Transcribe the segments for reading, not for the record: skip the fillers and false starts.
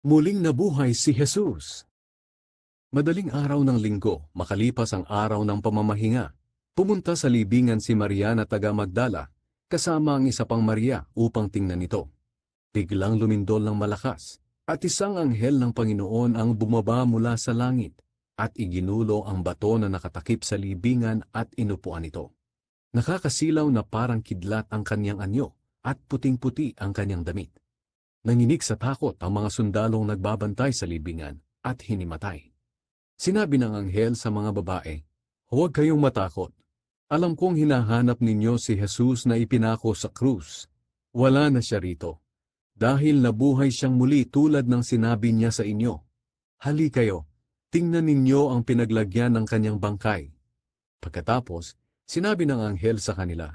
Muling nabuhay si Jesus. Madaling araw ng linggo, makalipas ang araw ng pamamahinga, pumunta sa libingan si Maria na taga Magdala, kasama ang isa pang Maria upang tingnan ito. Biglang lumindol ng malakas, at isang anghel ng Panginoon ang bumaba mula sa langit, at iginulo ang bato na nakatakip sa libingan at inupuan ito. Nakakasilaw na parang kidlat ang kanyang anyo, at puting-puti ang kanyang damit. Nanginig sa takot ang mga sundalong nagbabantay sa libingan at hinimatay. Sinabi ng anghel sa mga babae, "Huwag kayong matakot. Alam kong hinahanap ninyo si Jesus na ipinako sa krus. Wala na siya rito. Dahil nabuhay siyang muli tulad ng sinabi niya sa inyo. Hali kayo, tingnan ninyo ang pinaglagyan ng kanyang bangkay." Pagkatapos, sinabi ng anghel sa kanila,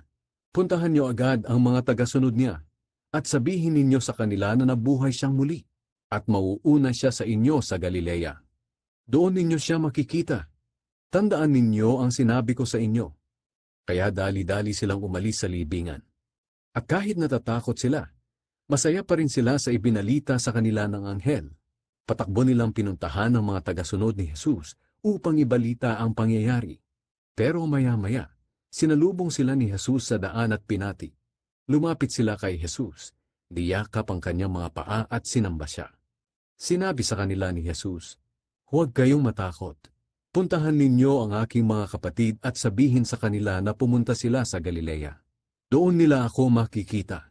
"Puntahan niyo agad ang mga tagasunod niya, at sabihin ninyo sa kanila na nabuhay siyang muli, at mauuna siya sa inyo sa Galilea. Doon ninyo siya makikita. Tandaan ninyo ang sinabi ko sa inyo." Kaya dali-dali silang umalis sa libingan. At kahit natatakot sila, masaya pa rin sila sa ibinalita sa kanila ng anghel. Patakbo nilang pinuntahan ng mga tagasunod ni Jesus upang ibalita ang pangyayari. Pero maya-maya, sinalubong sila ni Jesus sa daan at pinati. Lumapit sila kay Jesus, niyakap ang kanyang mga paa at sinamba siya. Sinabi sa kanila ni Jesus, "Huwag kayong matakot. Puntahan ninyo ang aking mga kapatid at sabihin sa kanila na pumunta sila sa Galilea. Doon nila ako makikita."